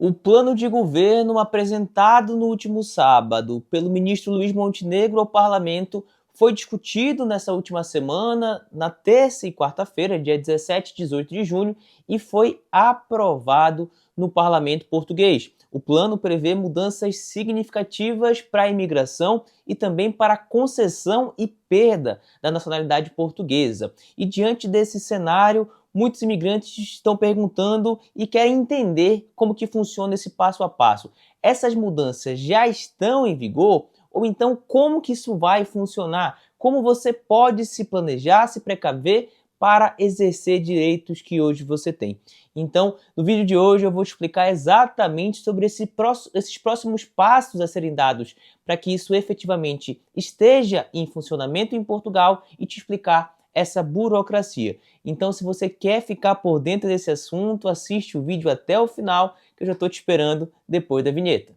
O plano de governo apresentado no último sábado pelo ministro Luiz Montenegro ao parlamento foi discutido nessa última semana, na terça e quarta-feira, dia 17 e 18 de junho, e foi aprovado no parlamento português. O plano prevê mudanças significativas para a imigração e também para a concessão e perda da nacionalidade portuguesa. E diante desse cenário, muitos imigrantes estão perguntando e querem entender como que funciona esse passo a passo. Essas mudanças já estão em vigor? Ou então como que isso vai funcionar? Como você pode se planejar, se precaver para exercer direitos que hoje você tem? Então, no vídeo de hoje eu vou te explicar exatamente sobre esses próximos passos a serem dados para que isso efetivamente esteja em funcionamento em Portugal e te explicar essa burocracia. Então, se você quer ficar por dentro desse assunto, assiste o vídeo até o final, que eu já estou te esperando depois da vinheta.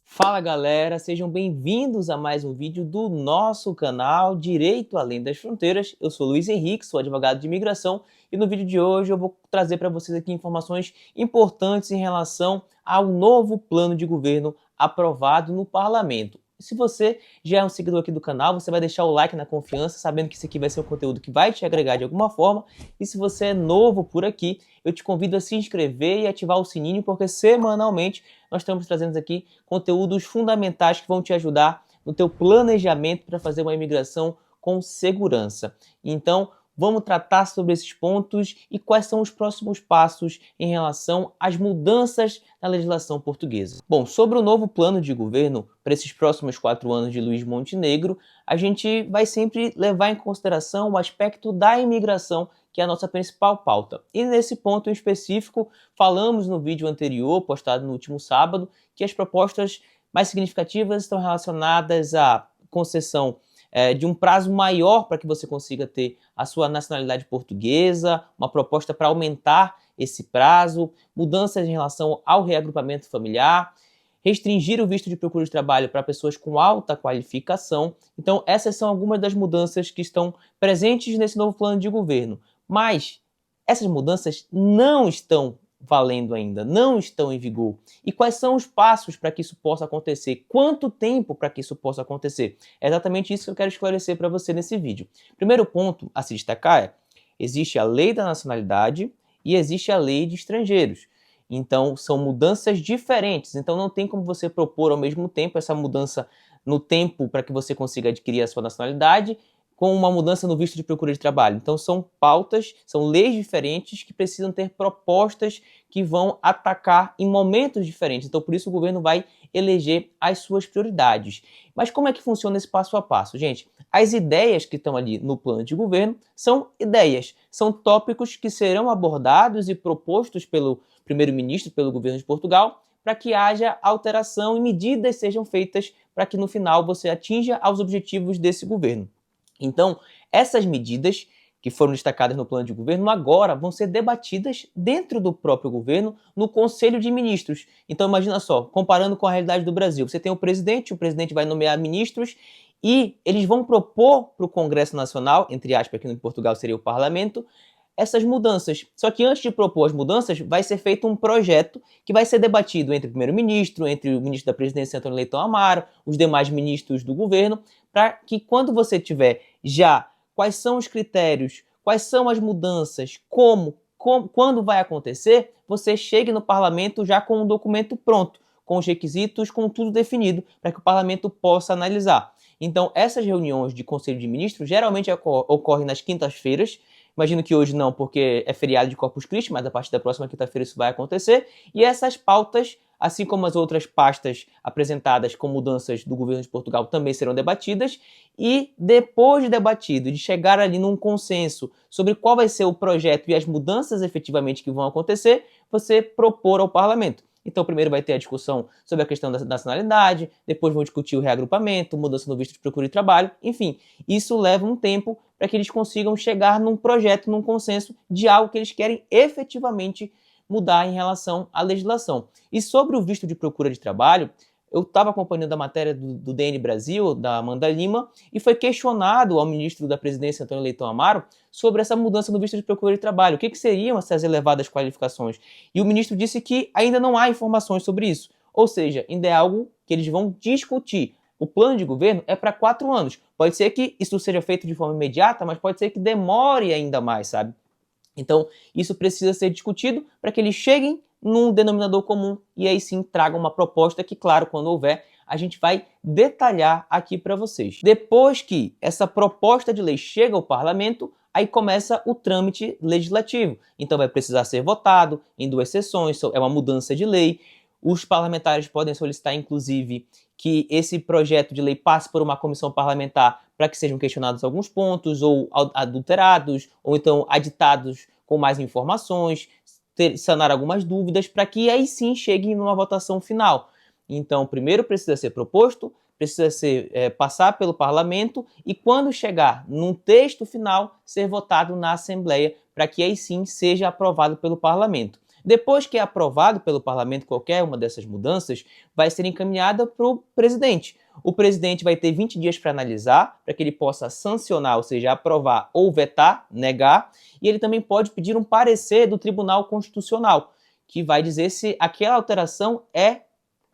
Fala galera, sejam bem-vindos a mais um vídeo do nosso canal Direito Além das Fronteiras. Eu sou Luiz Henrique, sou advogado de imigração e no vídeo de hoje eu vou trazer para vocês aqui informações importantes em relação ao novo plano de governo aprovado no parlamento. Se você já é um seguidor aqui do canal, você vai deixar o like na confiança, sabendo que isso aqui vai ser um conteúdo que vai te agregar de alguma forma. E se você é novo por aqui, eu te convido a se inscrever e ativar o sininho, porque semanalmente nós estamos trazendo aqui conteúdos fundamentais que vão te ajudar no teu planejamento para fazer uma imigração com segurança. Então, vamos tratar sobre esses pontos e quais são os próximos passos em relação às mudanças na legislação portuguesa. Bom, sobre o novo plano de governo para esses próximos 4 anos de Luiz Montenegro, a gente vai sempre levar em consideração o aspecto da imigração, que é a nossa principal pauta. E nesse ponto em específico, falamos no vídeo anterior, postado no último sábado, que as propostas mais significativas estão relacionadas à concessão de um prazo maior para que você consiga ter a sua nacionalidade portuguesa, uma proposta para aumentar esse prazo, mudanças em relação ao reagrupamento familiar, restringir o visto de procura de trabalho para pessoas com alta qualificação. Então, essas são algumas das mudanças que estão presentes nesse novo plano de governo. Mas essas mudanças não estão valendo ainda, não estão em vigor. E quais são os passos para que isso possa acontecer? Quanto tempo para que isso possa acontecer? É exatamente isso que eu quero esclarecer para você nesse vídeo. Primeiro ponto a se destacar é: existe a lei da nacionalidade e existe a lei de estrangeiros. Então, são mudanças diferentes. Então, não tem como você propor ao mesmo tempo essa mudança no tempo para que você consiga adquirir a sua nacionalidade com uma mudança no visto de procura de trabalho. Então são pautas, são leis diferentes que precisam ter propostas que vão atacar em momentos diferentes. Então por isso o governo vai eleger as suas prioridades. Mas como é que funciona esse passo a passo? Gente, as ideias que estão ali no plano de governo são ideias, são tópicos que serão abordados e propostos pelo primeiro-ministro, pelo governo de Portugal, para que haja alteração e medidas sejam feitas para que no final você atinja aos objetivos desse governo. Então, essas medidas que foram destacadas no plano de governo agora vão ser debatidas dentro do próprio governo no Conselho de Ministros. Então, imagina só, comparando com a realidade do Brasil, você tem o presidente vai nomear ministros e eles vão propor para o Congresso Nacional, entre aspas, aqui em Portugal seria o parlamento, essas mudanças. Só que antes de propor as mudanças, vai ser feito um projeto que vai ser debatido entre o primeiro-ministro, entre o ministro da presidência, António Leitão Amaro, os demais ministros do governo, para que quando você tiver já quais são os critérios, quais são as mudanças, quando vai acontecer, você chegue no parlamento já com um documento pronto, com os requisitos, com tudo definido, para que o parlamento possa analisar. Então, essas reuniões de Conselho de Ministros geralmente ocorrem nas quintas-feiras. Imagino que hoje não, porque é feriado de Corpus Christi, mas a partir da próxima quinta-feira isso vai acontecer. E essas pautas, assim como as outras pastas apresentadas com mudanças do governo de Portugal, também serão debatidas. E depois de debatido, de chegar ali num consenso sobre qual vai ser o projeto e as mudanças efetivamente que vão acontecer, você propor ao parlamento. Então, primeiro vai ter a discussão sobre a questão da nacionalidade, depois vão discutir o reagrupamento, mudança no visto de procura de trabalho, enfim. Isso leva um tempo para que eles consigam chegar num projeto, num consenso de algo que eles querem efetivamente mudar em relação à legislação. E sobre o visto de procura de trabalho, eu estava acompanhando a matéria do DN Brasil, da Amanda Lima, e foi questionado ao ministro da Presidência, Antônio Leitão Amaro, sobre essa mudança no visto de procura de trabalho. O que seriam essas elevadas qualificações? E o ministro disse que ainda não há informações sobre isso. Ou seja, ainda é algo que eles vão discutir. O plano de governo é para 4 anos. Pode ser que isso seja feito de forma imediata, mas pode ser que demore ainda mais, sabe? Então, isso precisa ser discutido para que eles cheguem num denominador comum e aí sim tragam uma proposta que, claro, quando houver, a gente vai detalhar aqui para vocês. Depois que essa proposta de lei chega ao parlamento, aí começa o trâmite legislativo. Então vai precisar ser votado em 2 sessões, é uma mudança de lei. Os parlamentares podem solicitar, inclusive, que esse projeto de lei passe por uma comissão parlamentar para que sejam questionados alguns pontos, ou adulterados, ou então aditados com mais informações, sanar algumas dúvidas, para que aí sim chegue numa votação final. Então, primeiro precisa ser proposto, precisa passar pelo parlamento e quando chegar num texto final, ser votado na Assembleia, para que aí sim seja aprovado pelo parlamento. Depois que é aprovado pelo parlamento qualquer uma dessas mudanças, vai ser encaminhada para o presidente. O presidente vai ter 20 dias para analisar, para que ele possa sancionar, ou seja, aprovar ou vetar, negar, e ele também pode pedir um parecer do Tribunal Constitucional, que vai dizer se aquela alteração é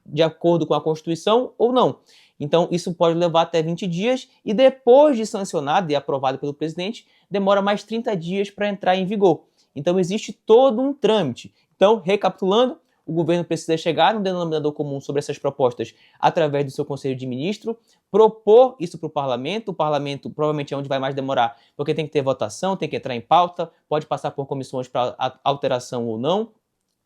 de acordo com a Constituição ou não. Então, isso pode levar até 20 dias e depois de sancionado e aprovado pelo presidente, demora mais 30 dias para entrar em vigor. Então, existe todo um trâmite. Então, recapitulando, o governo precisa chegar num denominador comum sobre essas propostas através do seu Conselho de Ministros, propor isso para o parlamento provavelmente é onde vai mais demorar, porque tem que ter votação, tem que entrar em pauta, pode passar por comissões para alteração ou não.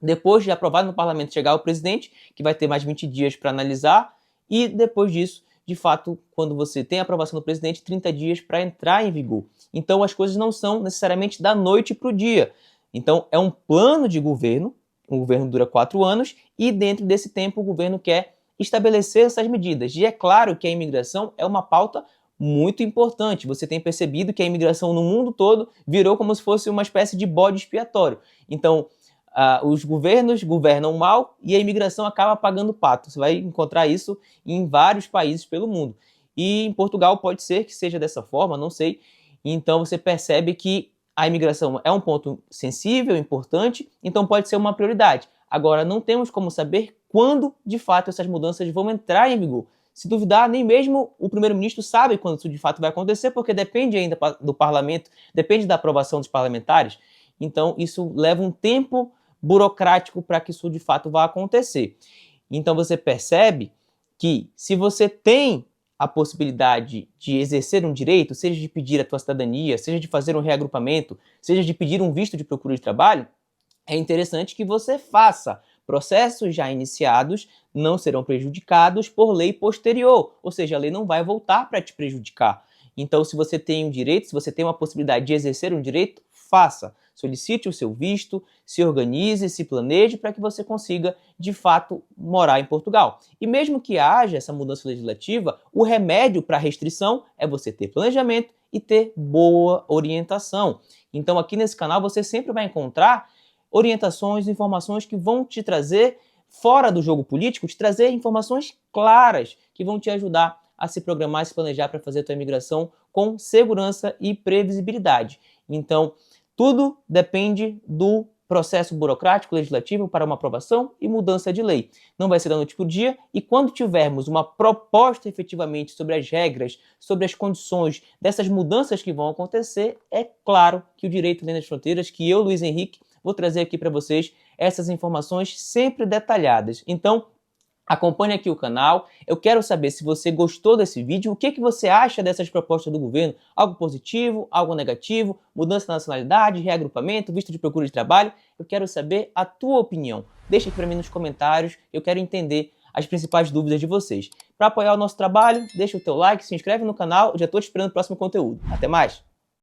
Depois de aprovado no parlamento, chegar ao presidente, que vai ter mais 20 dias para analisar, e depois disso, de fato, quando você tem a aprovação do presidente, 30 dias para entrar em vigor. Então, as coisas não são necessariamente da noite para o dia. Então, é um plano de governo, o governo dura 4 anos, e dentro desse tempo o governo quer estabelecer essas medidas. E é claro que a imigração é uma pauta muito importante. Você tem percebido que a imigração no mundo todo virou como se fosse uma espécie de bode expiatório. Então, os governos governam mal e a imigração acaba pagando pato. Você vai encontrar isso em vários países pelo mundo. E em Portugal pode ser que seja dessa forma, não sei. Então você percebe que a imigração é um ponto sensível, importante, então pode ser uma prioridade. Agora, não temos como saber quando, de fato, essas mudanças vão entrar em vigor. Se duvidar, nem mesmo o primeiro-ministro sabe quando isso de fato vai acontecer, porque depende ainda do parlamento, depende da aprovação dos parlamentares. Então, isso leva um tempo burocrático para que isso de fato vá acontecer. Então, você percebe que se você tem a possibilidade de exercer um direito, seja de pedir a tua cidadania, seja de fazer um reagrupamento, seja de pedir um visto de procura de trabalho, é interessante que você faça. Processos já iniciados não serão prejudicados por lei posterior, ou seja, a lei não vai voltar para te prejudicar. Então, se você tem um direito, se você tem uma possibilidade de exercer um direito, faça. Solicite o seu visto, se organize, se planeje para que você consiga, de fato, morar em Portugal. E mesmo que haja essa mudança legislativa, o remédio para a restrição é você ter planejamento e ter boa orientação. Então, aqui nesse canal, você sempre vai encontrar orientações, informações que vão te trazer, fora do jogo político, te trazer informações claras que vão te ajudar a se programar e se planejar para fazer a tua imigração com segurança e previsibilidade. Então, tudo depende do processo burocrático legislativo para uma aprovação e mudança de lei. Não vai ser da noite para o dia, e quando tivermos uma proposta efetivamente sobre as regras, sobre as condições dessas mudanças que vão acontecer, é claro que o Direito Além das Fronteiras, que eu, Luiz Henrique, vou trazer aqui para vocês essas informações sempre detalhadas. Então, acompanhe aqui o canal. Eu quero saber se você gostou desse vídeo, o que você acha dessas propostas do governo? Algo positivo, algo negativo, mudança de nacionalidade, reagrupamento, visto de procura de trabalho? Eu quero saber a tua opinião. Deixa aqui para mim nos comentários, eu quero entender as principais dúvidas de vocês. Para apoiar o nosso trabalho, deixa o teu like, se inscreve no canal, eu já estou te esperando no próximo conteúdo. Até mais!